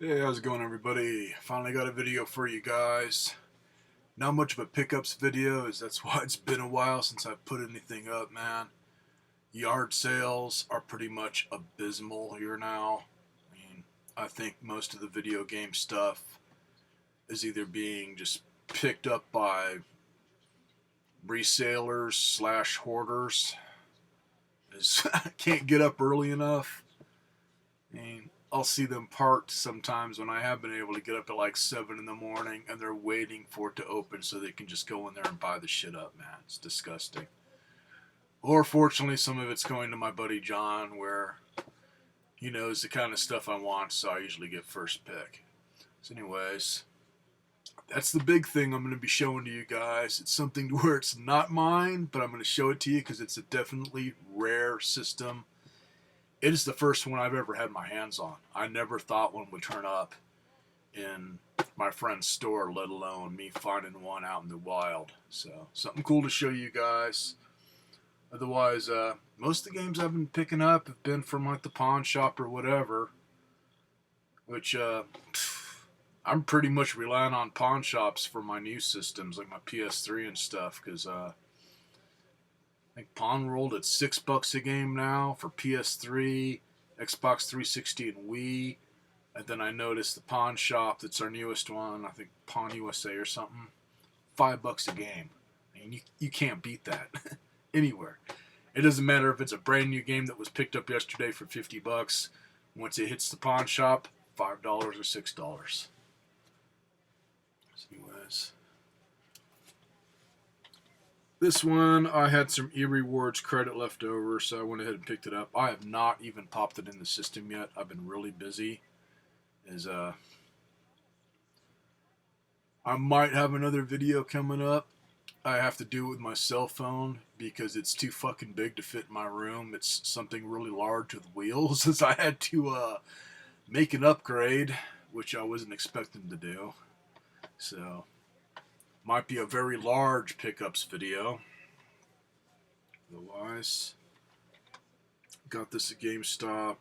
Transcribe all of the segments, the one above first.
Hey, how's it going, everybody? Finally got a video for you guys. Not much of a pickups video, as that's why it's been a while since I've put anything up, man. Yard sales are pretty much abysmal here now. I think most of the video game stuff is either being just picked up by resellers slash hoarders. Can't get up early enough. I'll see them parked sometimes when I have been able to get up at like 7 in the morning and they're waiting for it to open so they can just go in there and buy the shit up, man. It's disgusting. Or fortunately, some of it's going to my buddy John, where he knows the kind of stuff I want, so I usually get first pick. So anyways, that's the big thing I'm going to be showing to you guys. It's something to where it's not mine, but I'm going to show it to you because it's a definitely rare system. It is the first one I've ever had my hands on. I never thought one would turn up in my friend's store, let alone me finding one out in the wild. So, something cool to show you guys. Otherwise, most of the games I've been picking up have been from like the pawn shop or whatever. Which, I'm pretty much relying on pawn shops for my new systems, like my PS3 and stuff, because, I think Pawn World at $6 a game now for PS3, Xbox 360, and Wii. And then I noticed the Pawn Shop, that's our newest one, I think Pawn USA or something, $5 a game. I mean, you can't beat that anywhere. It doesn't matter if it's a brand new game that was picked up yesterday for $50. Once it hits the Pawn Shop, $5 or $6. Anyways. This one, I had some e-rewards credit left over, so I went ahead and picked it up. I have not even popped it in the system yet. I've been really busy. I might have another video coming up. I have to do it with my cell phone because it's too fucking big to fit in my room. It's something really large with wheels, as I had to make an upgrade, which I wasn't expecting to do. So, might be a very large pickups video. Otherwise, got this at GameStop,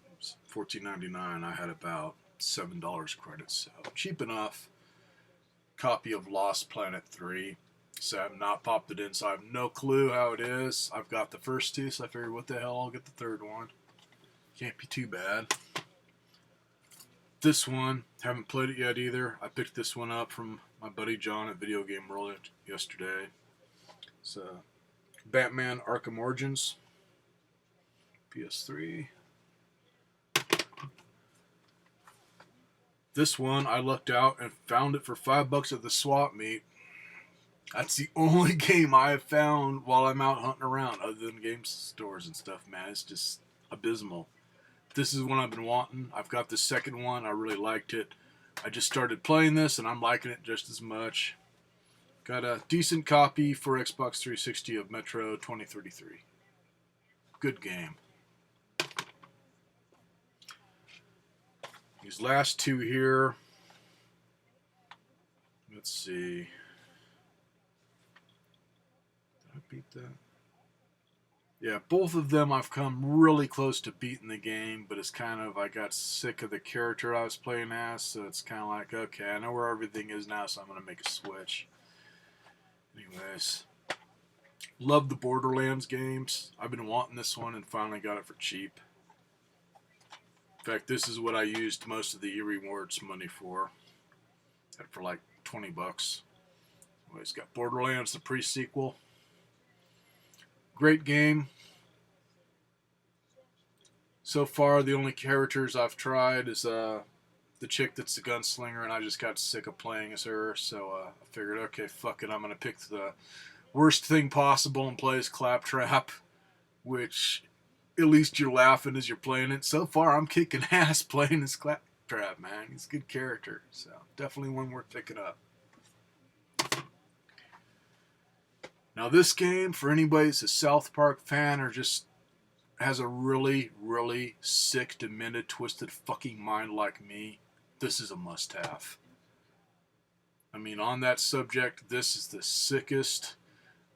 $14.99. I had about $7 credit, so cheap enough. Copy of Lost Planet 3. So I have not popped it in, so I have no clue how it is. I've got the first two, so I figured, what the hell, I'll get the third one. Can't be too bad. This one, haven't played it yet either. I picked this one up from my buddy John at Video Game World yesterday. It's Batman Arkham Origins. PS3. This one, I lucked out and found it for $5 at the swap meet. That's the only game I have found while I'm out hunting around, other than game stores and stuff, man. It's just abysmal. This is one I've been wanting. I've got the second one. I really liked it. I just started playing this, and I'm liking it just as much. Got a decent copy for Xbox 360 of Metro 2033. Good game. These last two here. Let's see. Did I beat that? Yeah, both of them I've come really close to beating the game, but it's kind of, I got sick of the character I was playing as, so it's kind of like, okay, I know where everything is now, so I'm going to make a switch. Anyways, love the Borderlands games. I've been wanting this one and finally got it for cheap. In fact, this is what I used most of the e-rewards money for. Got it for like $20. Anyways, got Borderlands, the pre-sequel. Great game. So far, the only characters I've tried is the chick that's the gunslinger, and I just got sick of playing as her, so I figured, okay, fuck it, I'm going to pick the worst thing possible and play as Claptrap, which, at least you're laughing as you're playing it. So far, I'm kicking ass playing as Claptrap, man. He's a good character, so definitely one worth picking up. Now this game, for anybody that's a South Park fan or just has a really, really sick, demented, twisted fucking mind like me, this is a must-have. I mean, on that subject, this is the sickest,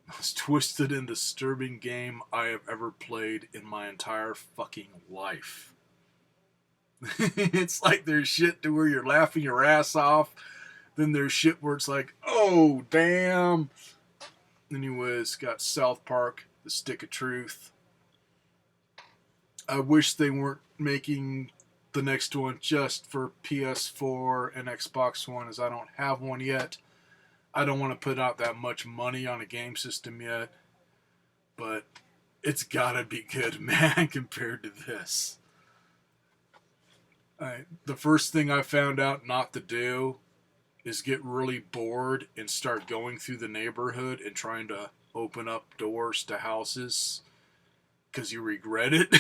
most twisted and disturbing game I have ever played in my entire fucking life. It's like there's shit to where you're laughing your ass off. Then there's shit where it's like, oh, damn. Anyways, got South Park, The Stick of Truth. I wish they weren't making the next one just for PS4 and Xbox One, as I don't have one yet. I don't want to put out that much money on a game system yet, but it's gotta be good, man, compared to this. The first thing I found out not to do is get really bored and start going through the neighborhood and trying to open up doors to houses because you regret it.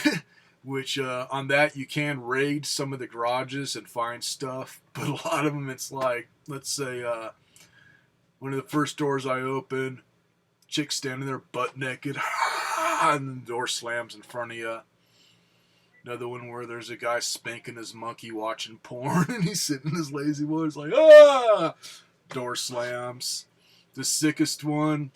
Which on that you can raid some of the garages and find stuff, but a lot of them it's like, let's say one of the first doors I open, chick standing there butt naked, and the door slams in front of you. Another one where there's a guy spanking his monkey watching porn, and he's sitting in his lazy boy. It's like, ah! Door slams. The sickest one,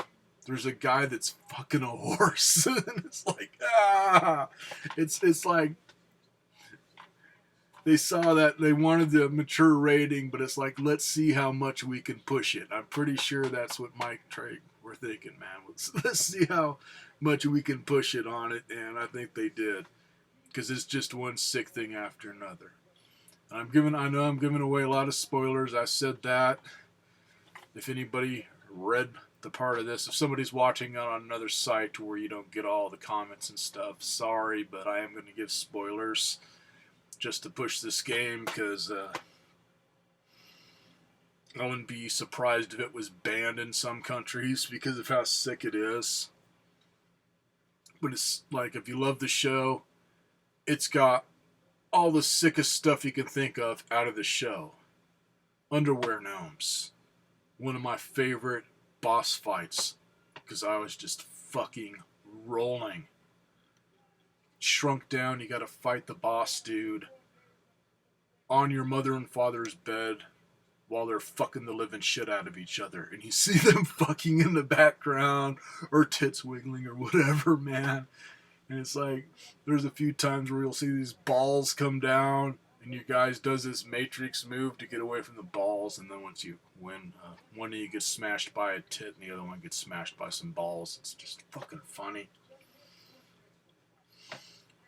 there's a guy that's fucking a horse, and it's like, ah! It's like they saw that they wanted the mature rating, but it's like, let's see how much we can push it. I'm pretty sure that's what Mike Trey were thinking, man. Let's see how much we can push it on it, and I think they did. Because it's just one sick thing after another. I know I'm giving away a lot of spoilers. I said that. If anybody read the part of this, if somebody's watching on another site where you don't get all the comments and stuff, sorry, but I am going to give spoilers just to push this game, because I wouldn't be surprised if it was banned in some countries because of how sick it is. But it's like, if you love the show, it's got all the sickest stuff you can think of out of the show. Underwear gnomes. One of my favorite boss fights, because I was just fucking rolling. Shrunk down, you gotta fight the boss dude on your mother and father's bed while they're fucking the living shit out of each other. And you see them fucking in the background, or tits wiggling or whatever, man. And it's like, there's a few times where you'll see these balls come down, and your guys does this matrix move to get away from the balls, and then once you win, one of you gets smashed by a tit, and the other one gets smashed by some balls. It's just fucking funny.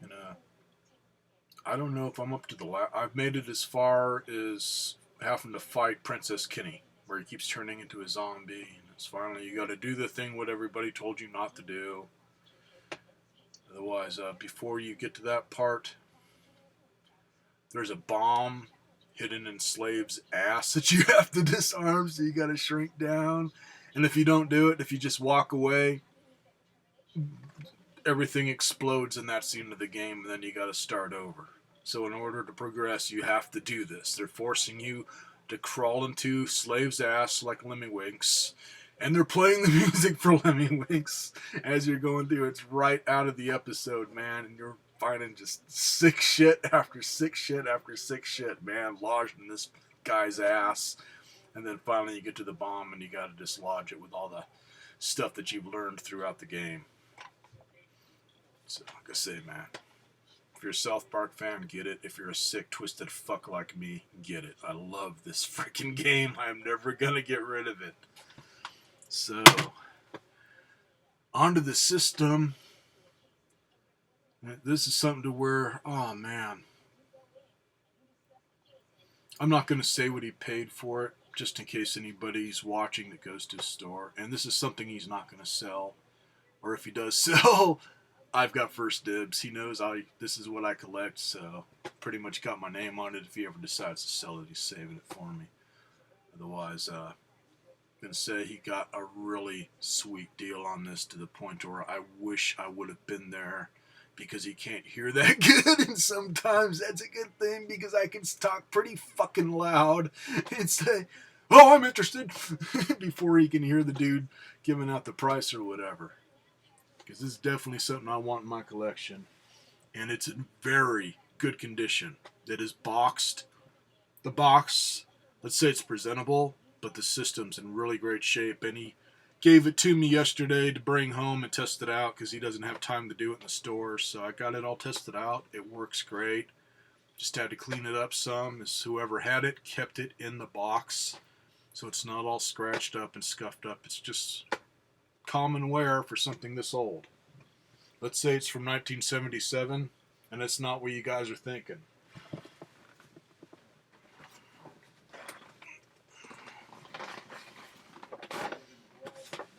And I don't know if I'm up to the I've made it as far as having to fight Princess Kenny, where he keeps turning into a zombie, and it's finally, you gotta do the thing what everybody told you not to do. Otherwise, before you get to that part, there's a bomb hidden in Slave's ass that you have to disarm, so you gotta shrink down. And if you don't do it, if you just walk away, everything explodes and that's the end of the game, and then you gotta start over. So in order to progress, you have to do this. They're forcing you to crawl into Slave's ass like Lemmiwinks, and they're playing the music for Lemmiwinks as you're going through. It's right out of the episode, man, and you're finding just sick shit after sick shit after sick shit, man, lodged in this guy's ass. And then finally you get to the bomb and you gotta dislodge it with all the stuff that you've learned throughout the game. So, like I say, man, if you're a South Park fan, get it. If you're a sick, twisted fuck like me, get it. I love this freaking game. I'm never gonna get rid of it. So, onto the system. This is something to where, oh man, I'm not going to say what he paid for it, just in case anybody's watching that goes to his store. And this is something he's not going to sell. Or if he does sell, I've got first dibs. He knows this is what I collect, so pretty much got my name on it. If he ever decides to sell it, he's saving it for me. Otherwise, going to say he got a really sweet deal on this, to the point where I wish I would have been there, because he can't hear that good, and sometimes that's a good thing, because I can talk pretty fucking loud and say, oh, I'm interested, before he can hear the dude giving out the price or whatever. Because this is definitely something I want in my collection, and it's in very good condition. It is boxed. The box, let's say it's presentable, but the system's in really great shape, and he gave it to me yesterday to bring home and test it out, because he doesn't have time to do it in the store. So I got it all tested out. It works great. Just had to clean it up some, as whoever had it kept it in the box, so it's not all scratched up and scuffed up. It's just common wear for something this old. Let's say it's from 1977, and it's not what you guys are thinking.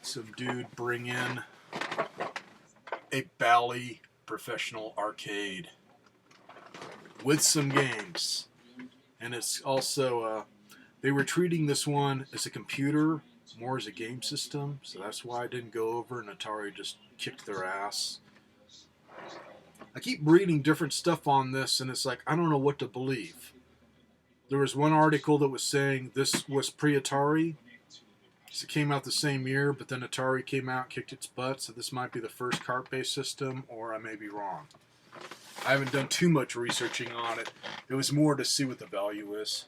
Some dude bring in a Bally professional arcade with some games, and it's also they were treating this one as a computer more as a game system, so that's why I didn't go over, and Atari just kicked their ass. I keep reading different stuff on this, and it's like I don't know what to believe. There was one article that was saying this was pre-Atari. So it came out the same year, but then Atari came out, kicked its butt, so this might be the first cart-based system, or I may be wrong. I haven't done too much researching on it. It was more to see what the value is.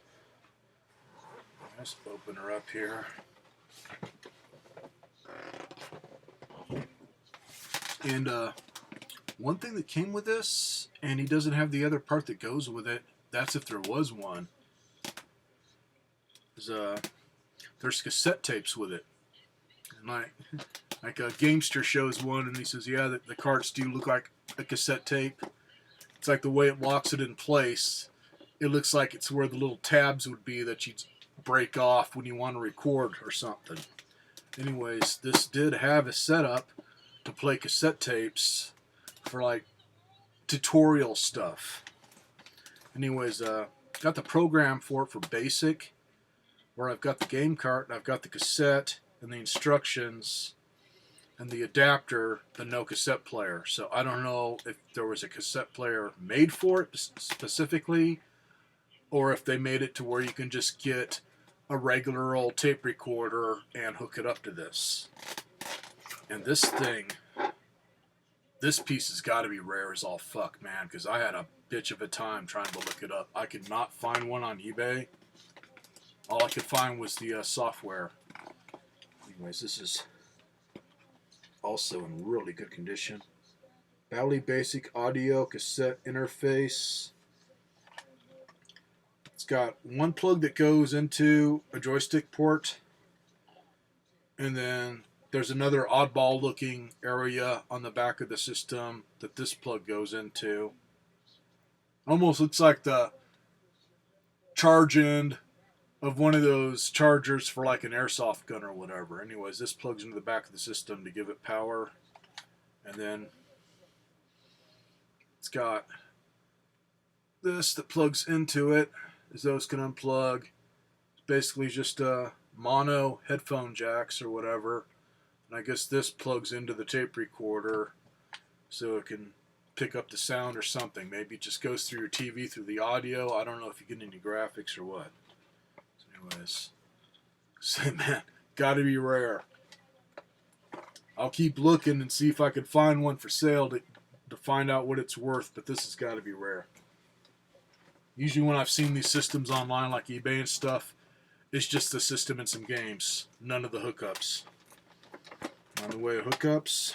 Let's open her up here. And one thing that came with this, and he doesn't have the other part that goes with it, that's if there was one, is there's cassette tapes with it. And like a Gamester shows one, and he says, yeah, the carts do look like a cassette tape. It's like the way it locks it in place. It looks like it's where the little tabs would be that you'd break off when you want to record or something. Anyways, this did have a setup to play cassette tapes for like tutorial stuff. Anyways, got the program for it for basic, where I've got the game cart, and I've got the cassette, and the instructions, and the adapter, the no cassette player. So I don't know if there was a cassette player made for it specifically, or if they made it to where you can just get a regular old tape recorder and hook it up to this. And this thing, this piece has got to be rare as all fuck, man, because I had a bitch of a time trying to look it up. I could not find one on eBay. All I could find was the software. Anyways, this is also in really good condition. Bally Basic Audio Cassette Interface. It's got one plug that goes into a joystick port, and then there's another oddball looking area on the back of the system that this plug goes into. Almost looks like the charge end of one of those chargers for like an airsoft gun or whatever. Anyways, this plugs into the back of the system to give it power. And then it's got this that plugs into it, as those can unplug. It's basically just mono headphone jacks or whatever. And I guess this plugs into the tape recorder so it can pick up the sound or something. Maybe it just goes through your TV through the audio. I don't know if you get any graphics or what. Anyways, say, man, gotta be rare. I'll keep looking and see if I can find one for sale to find out what it's worth, but this has got to be rare. Usually when I've seen these systems online like eBay and stuff, it's just the system and some games, none of the hookups. On the way of hookups,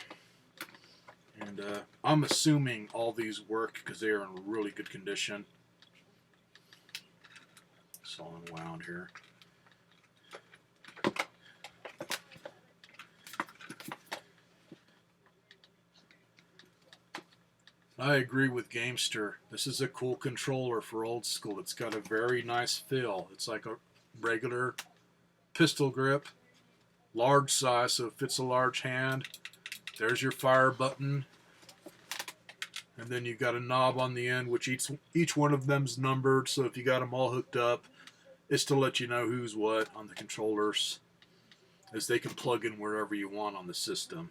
and I'm assuming all these work because they are in really good condition. It's all unwound here. I agree with Gamester. This is a cool controller for old school. It's got a very nice feel. It's like a regular pistol grip, large size, so it fits a large hand. There's your fire button. And then you've got a knob on the end, which each one of them's numbered, so if you got them all hooked up, it's to let you know who's what on the controllers, as they can plug in wherever you want on the system.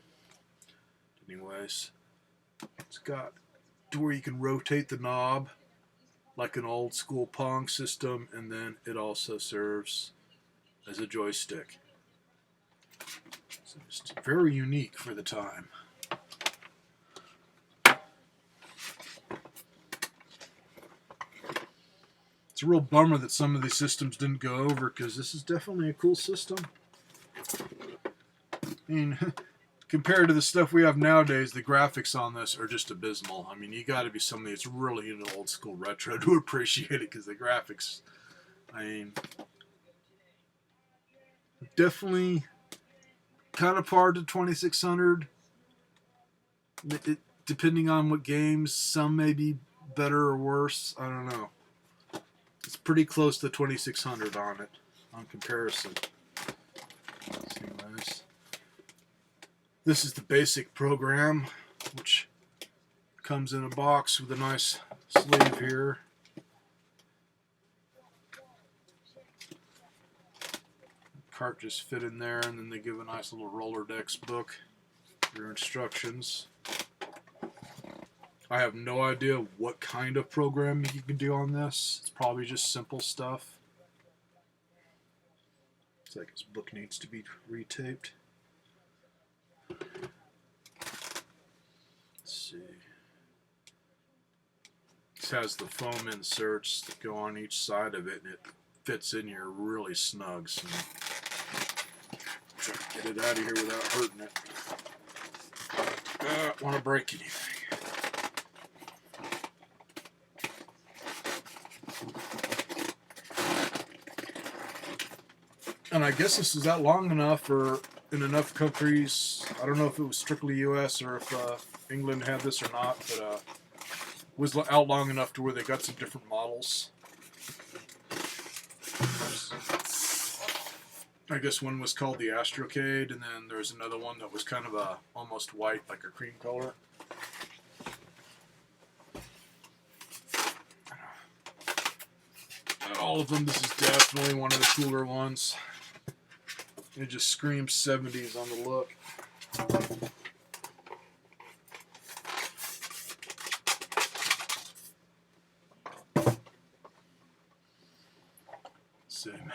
Anyways, it's got to where you can rotate the knob like an old school Pong system, and then it also serves as a joystick. So it's very unique for the time. It's a real bummer that some of these systems didn't go over, because this is definitely a cool system. I mean, compared to the stuff we have nowadays, the graphics on this are just abysmal. I mean, you got to be somebody that's really into old school retro to appreciate it, because the graphics, I mean, definitely kind of par to 2600. Depending on what games, some may be better or worse. I don't know. It's pretty close to 2600 on it, on comparison. Anyways, this is the basic program, which comes in a box with a nice sleeve here. Cartridges fit in there, and then they give a nice little Rolodex book, your instructions. I have no idea what kind of programming you can do on this. It's probably just simple stuff. Looks like this book needs to be retaped. Let's see. This has the foam inserts that go on each side of it, and it fits in here really snug. So try to get it out of here without hurting it. I don't want to break anything. And I guess this is out long enough for in enough countries. I don't know if it was strictly U.S. or if England had this or not, but was out long enough to where they got some different models. I guess one was called the Astrocade, and then there's another one that was kind of a almost white, like a cream color. All of them, this is definitely one of the cooler ones. It just screams 70s on the look. So, man,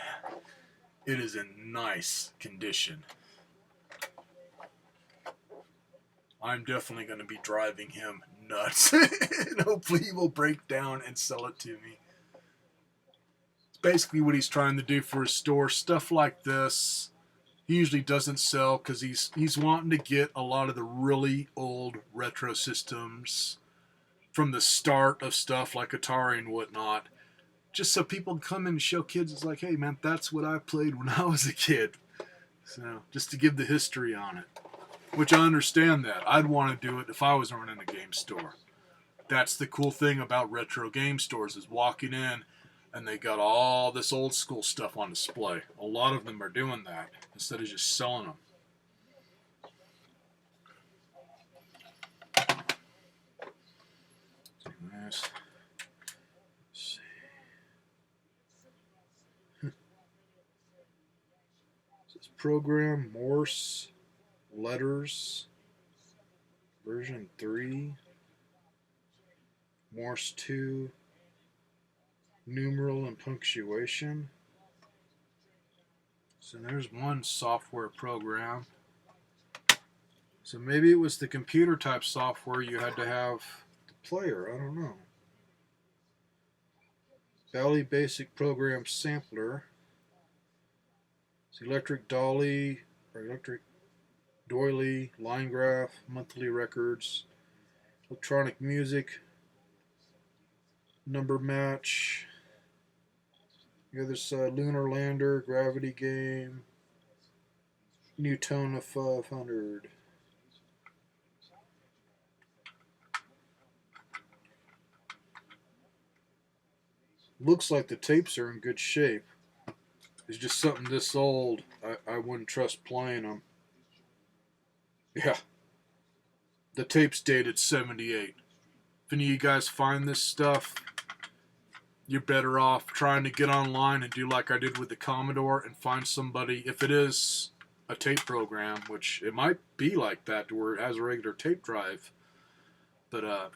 it is in nice condition. I'm definitely going to be driving him nuts. And hopefully he will break down and sell it to me. It's basically what he's trying to do for his store. Stuff like this he usually doesn't sell because he's wanting to get a lot of the really old retro systems from the start of stuff like Atari and whatnot, just so people can come in and show kids. It's like, hey man, that's what I played when I was a kid. So just to give the history on it, which I understand that. I'd want to do it if I was running a game store. That's the cool thing about retro game stores, is walking in and they got all this old school stuff on display. A lot of them are doing that instead of just selling them. Let's see. This program Morse letters version 3, Morse 2, numeral and punctuation. So there's one software program. So maybe it was the computer type software you had to have the player. I don't know. Bally Basic Program Sampler. It's electric dolly or electric doily, line graph, monthly records, electronic music, number match. You got this lunar lander, gravity game, Newtona 500. Looks like the tapes are in good shape. It's just something this old, I wouldn't trust playing them. Yeah. The tape's dated 78. If any of you guys find this stuff, you're better off trying to get online and do like I did with the Commodore and find somebody, if it is a tape program, which it might be like that to where it has a regular tape drive, but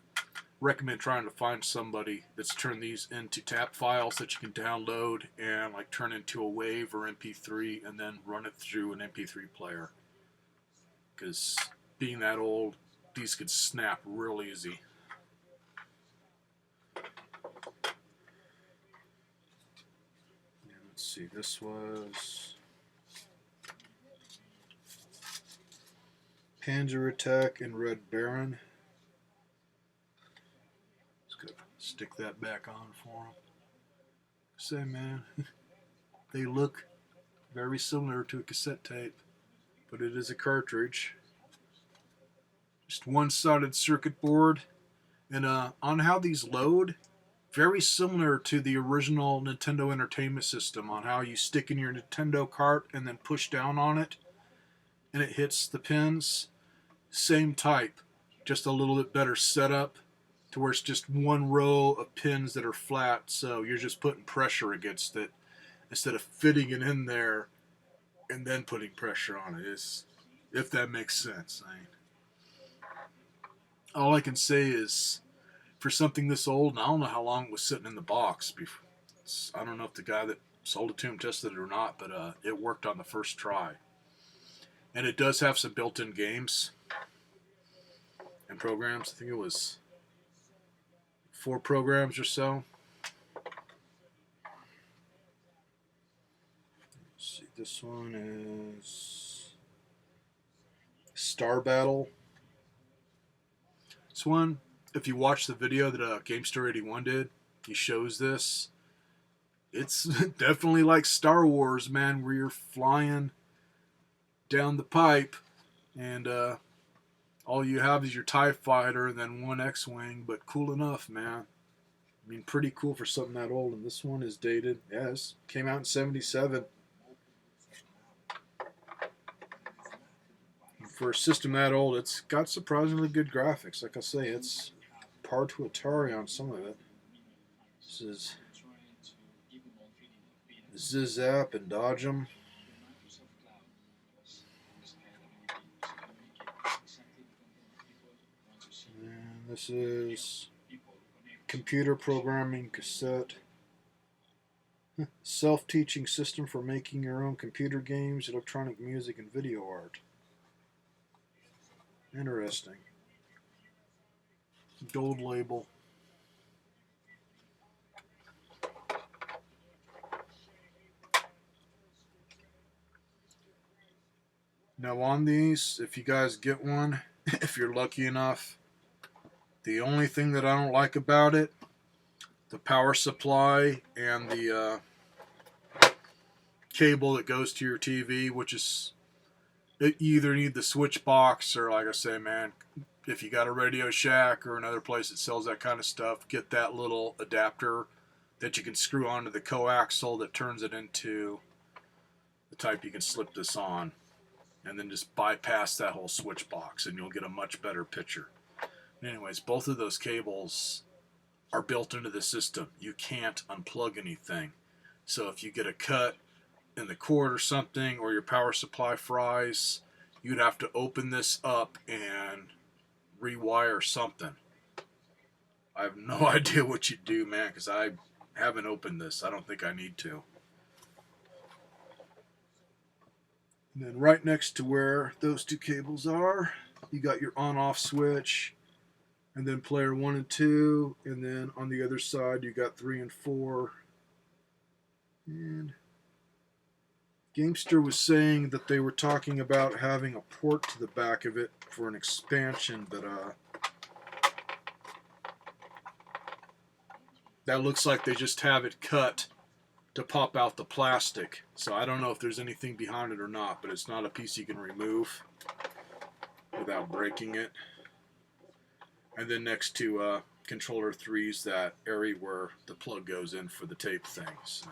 recommend trying to find somebody that's turned these into tap files that you can download and like turn into a WAV or MP3 and then run it through an MP3 player. Because being that old, these could snap real easy. Let's see, this was Panzer Attack and Red Baron. Just gotta stick that back on for them. Say, man, they look very similar to a cassette tape, but it is a cartridge. Just one-sided circuit board, and on how these load, very similar to the original Nintendo Entertainment System, on how you stick in your Nintendo cart and then push down on it, and it hits the pins. Same type, just a little bit better setup, to where it's just one row of pins that are flat, so you're just putting pressure against it instead of fitting it in there and then putting pressure on it. If that makes sense. All I can say is, for something this old, and I don't know how long it was sitting in the box. I don't know if the guy that sold it to him tested it or not, but it worked on the first try. And it does have some built-in games and programs. I think it was 4 programs or so. Let's see, this one is Star Battle. This one, if you watch the video that Gamester81 did, he shows this. It's definitely like Star Wars, man, where you're flying down the pipe and all you have is your TIE fighter and then one X-Wing, but cool enough, man. I mean, pretty cool for something that old. And this one is dated. Yes, came out in 77. And for a system that old, it's got surprisingly good graphics. Like I say, it's par to Atari on some of it. This is Zap and Dodge 'em. And this is computer programming cassette. Self-teaching system for making your own computer games, electronic music, and video art. Interesting. Gold label. Now on these, if you guys get one, if you're lucky enough, the only thing that I don't like about it, the power supply and the cable that goes to your TV, which is, you either need the switch box or, like I say, man, if you got a Radio Shack or another place that sells that kind of stuff, get that little adapter that you can screw onto the coaxial that turns it into the type you can slip this on, and then just bypass that whole switch box and you'll get a much better picture. Anyways, both of those cables are built into the system. You can't unplug anything. So if you get a cut in the cord or something, or your power supply fries, you'd have to open this up and rewire something. I have no idea what you do, man, because I haven't opened this. I don't think I need to. And then right next to where those two cables are, you got your on-off switch, and then player 1 and 2, and then on the other side you got 3 and 4. And Gamester was saying that they were talking about having a port to the back of it for an expansion, but that looks like they just have it cut to pop out the plastic. So I don't know if there's anything behind it or not, but it's not a piece you can remove without breaking it. And then next to controller 3's that area where the plug goes in for the tape thing. So.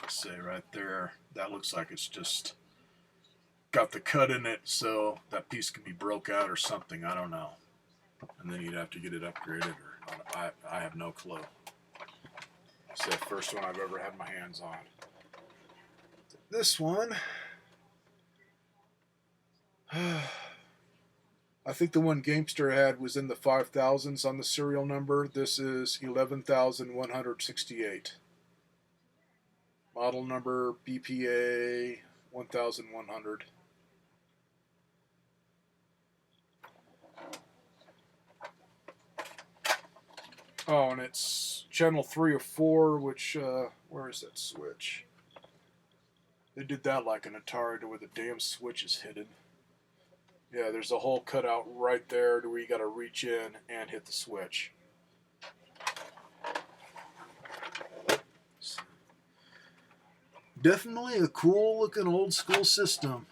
Say right there, that looks like it's just got the cut in it, so that piece can be broke out or something. I don't know. And then you'd have to get it upgraded, or I have no clue. It's the first one I've ever had my hands on. This one, I think the one Gamester had was in the 5,000s on the serial number. This is 11,168. Model number BPA 1100. Oh, and it's channel 3 or 4, which, where is that switch? They did that like an Atari to where the damn switch is hidden. Yeah, there's a hole cut out right there to where you gotta reach in and hit the switch. Definitely a cool looking old school system.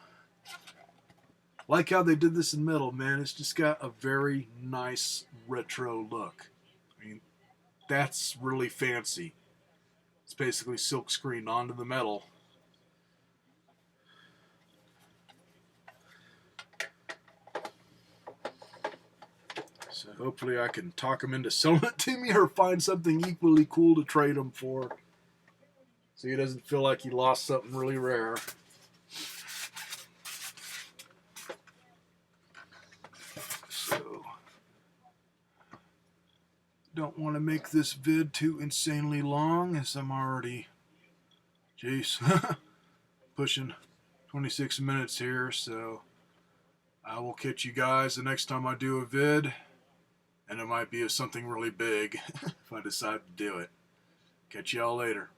Like how they did this in metal, man. It's just got a very nice retro look. I mean, that's really fancy. It's basically silk screened onto the metal. So hopefully I can talk him into selling it to me or find something equally cool to trade him for. So he doesn't feel like he lost something really rare. So, don't want to make this vid too insanely long as I'm already, jeez, pushing 26 minutes here. So I will catch you guys the next time I do a vid. And it might be of something really big if I decide to do it. Catch y'all later.